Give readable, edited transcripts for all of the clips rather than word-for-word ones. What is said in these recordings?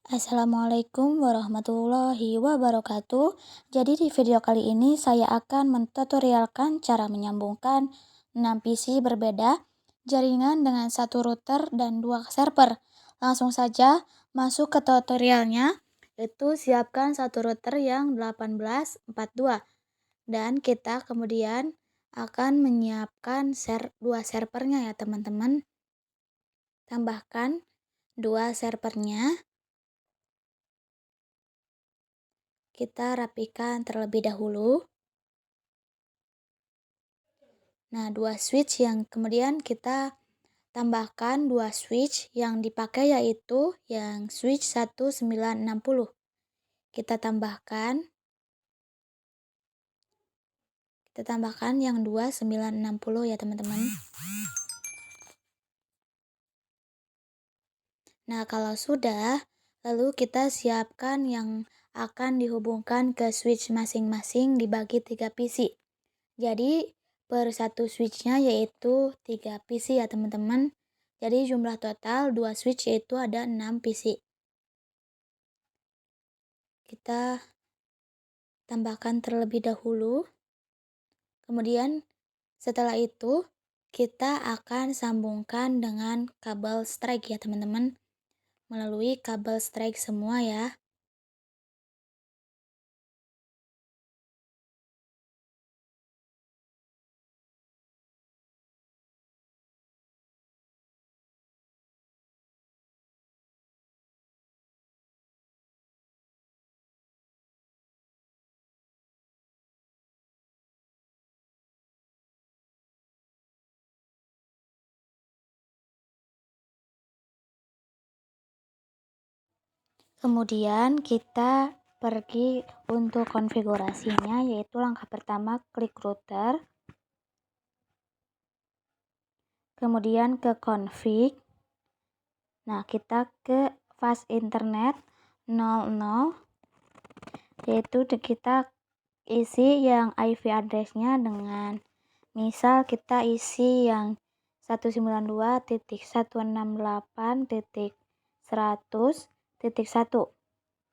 Assalamualaikum warahmatullahi wabarakatuh. Jadi di video kali ini saya akan mentutorialkan cara menyambungkan 6 PC berbeda, jaringan dengan satu router dan dua server. Langsung saja masuk ke tutorialnya, itu siapkan satu router yang 1842 dan kita kemudian akan menyiapkan dua servernya ya teman-teman. Tambahkan dua servernya. Kita rapikan terlebih dahulu. Nah, dua switch yang kemudian kita tambahkan dua switch yang dipakai yaitu yang switch 1960. Kita tambahkan yang 2960 ya teman-teman. Nah, kalau sudah, lalu kita siapkan yang akan dihubungkan ke switch masing-masing dibagi 3 PC. Jadi per satu switchnya yaitu 3 PC ya teman-teman. Jadi jumlah total 2 switch yaitu ada 6 PC. Kita tambahkan terlebih dahulu. Kemudian setelah itu kita akan sambungkan dengan kabel strike ya teman-teman. Melalui kabel strike semua ya. Kemudian kita pergi untuk konfigurasinya, yaitu langkah pertama klik router, kemudian ke config. Nah, kita ke fast internet 00, yaitu kita isi yang IP address-nya dengan misal kita isi yang 192.168.100.1.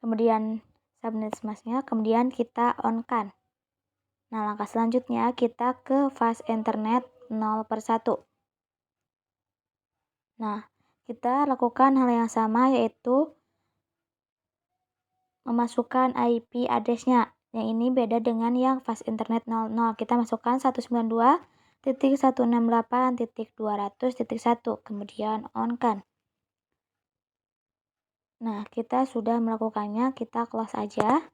Kemudian subnet mask-nya, kemudian kita on-kan. Nah, langkah selanjutnya kita ke fast internet 0/1. Nah, kita lakukan hal yang sama yaitu memasukkan IP address-nya. Yang ini beda dengan yang fast internet 00. Kita masukkan 192.168.200.1, kemudian on-kan. Nah, kita sudah melakukannya, kita close aja.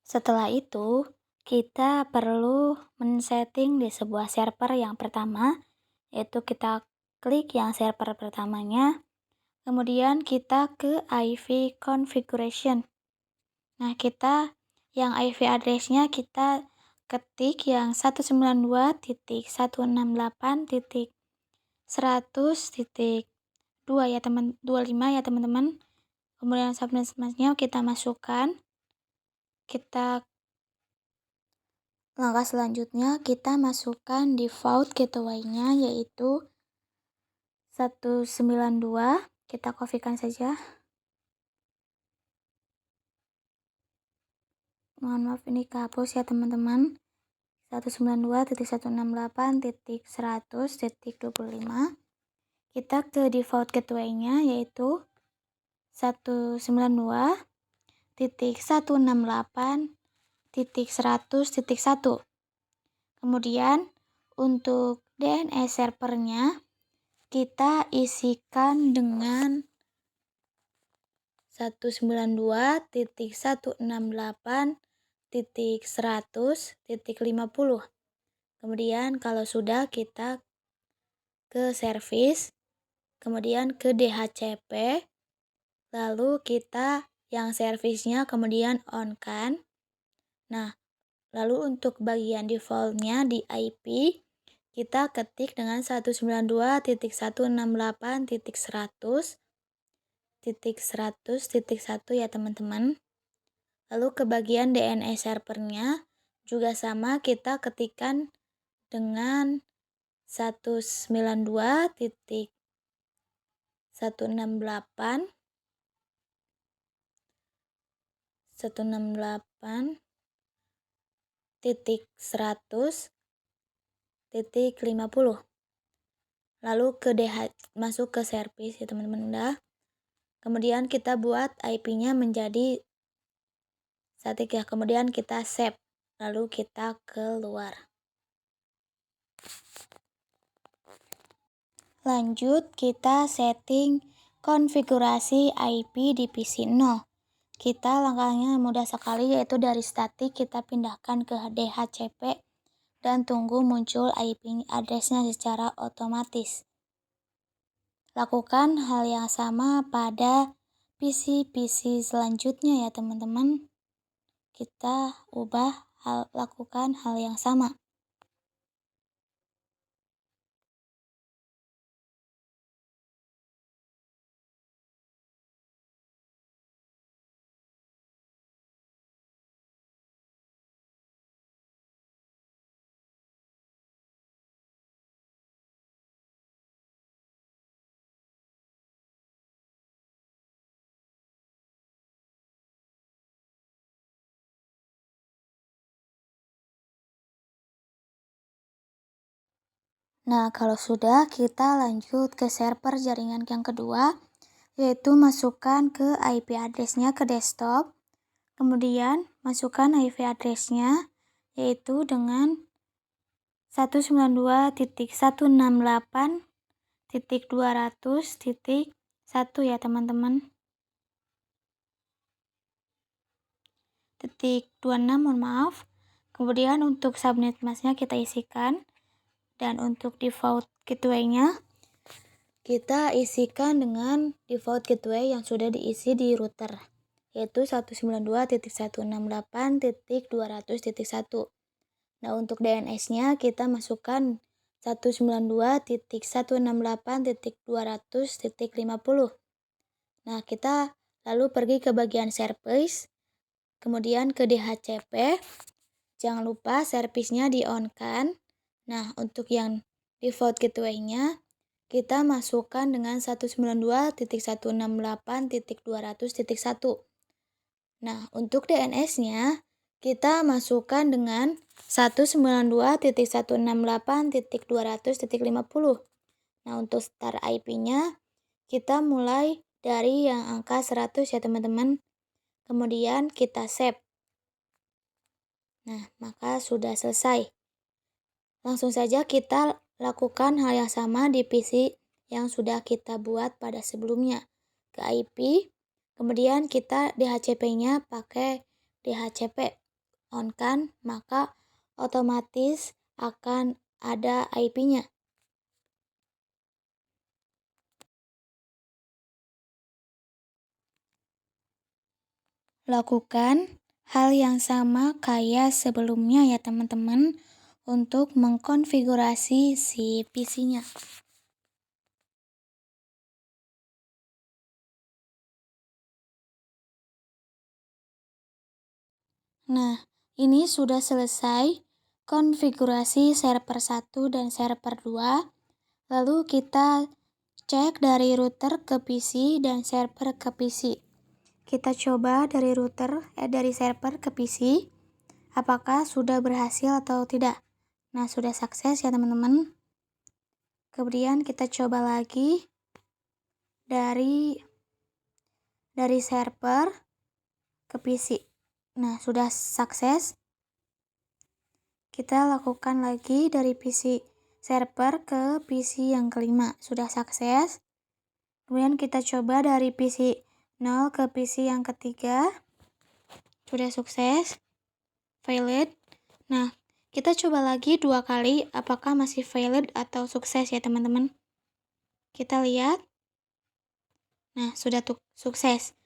Setelah itu, kita perlu men-setting di sebuah server yang pertama, yaitu kita klik yang server pertamanya, kemudian kita ke IV configuration. Nah, kita yang IP address-nya kita ketik yang 192.168.100.2 ya teman 25 ya teman-teman. Kemudian subnet mask-nya kita masukkan. Langkah selanjutnya kita masukkan default gateway-nya yaitu 192. Kita copy-kan saja. Mohon maaf ini kehapus ya teman-teman. 192.168.100.25. Kita ke default gateway-nya yaitu 192.168.100.1. Kemudian untuk DNS servernya kita isikan dengan 192.168.100.50. Kemudian kalau sudah kita ke service, kemudian ke DHCP, lalu kita yang servisnya kemudian on-kan. Nah, lalu untuk bagian defaultnya di IP kita ketik dengan 192.168.100.100.1 ya teman-teman. Lalu ke bagian DNS servernya juga sama, kita ketikkan dengan 192. 168.100.50. Lalu ke DH, masuk ke servis ya teman-teman. Udah. Kemudian kita buat IP-nya menjadi static ya. Kemudian kita save. Lalu kita keluar. Lanjut, kita setting konfigurasi IP di PC 0. Kita langkahnya mudah sekali, yaitu dari static kita pindahkan ke DHCP dan tunggu muncul IP address-nya secara otomatis. Lakukan hal yang sama pada PC-PC selanjutnya ya teman-teman. Kita lakukan hal yang sama. Nah, kalau sudah, kita lanjut ke server jaringan yang kedua, yaitu masukkan ke IP address-nya ke desktop. Kemudian, masukkan IP address-nya, yaitu dengan 192.168.200.1 ya teman-teman. .26, mohon maaf. Kemudian untuk subnet mask-nya kita isikan. Dan untuk default gateway-nya kita isikan dengan default gateway yang sudah diisi di router, yaitu 192.168.200.1. Nah, untuk DNS-nya kita masukkan 192.168.200.50. Nah, kita lalu pergi ke bagian service, kemudian ke DHCP. Jangan lupa servisnya di-on-kan. Nah, untuk yang default gateway-nya kita masukkan dengan 192.168.200.1. Nah, untuk DNS-nya kita masukkan dengan 192.168.200.50. Nah, untuk start IP-nya kita mulai dari yang angka 100 ya teman-teman. Kemudian kita save. Nah, maka sudah selesai. Langsung saja kita lakukan hal yang sama di PC yang sudah kita buat pada sebelumnya. Ke IP, kemudian kita DHCP-nya pakai DHCP on-kan, maka otomatis akan ada IP-nya. Lakukan hal yang sama kayak sebelumnya ya teman-teman, untuk mengkonfigurasi si PC-nya. Nah, ini sudah selesai konfigurasi server 1 dan server 2. Lalu kita cek dari router ke PC dan server ke PC. Kita coba dari dari server ke PC, apakah sudah berhasil atau tidak. Nah, sudah sukses ya teman-teman. Kemudian kita coba lagi dari server ke PC. Nah, sudah sukses. Kita lakukan lagi dari PC server ke PC yang kelima. Sudah sukses. Kemudian kita coba dari PC 0 ke PC yang ketiga. Sudah sukses. Valid. Nah, kita coba lagi 2 kali apakah masih valid atau sukses ya teman-teman. Kita lihat. Nah, sudah sukses.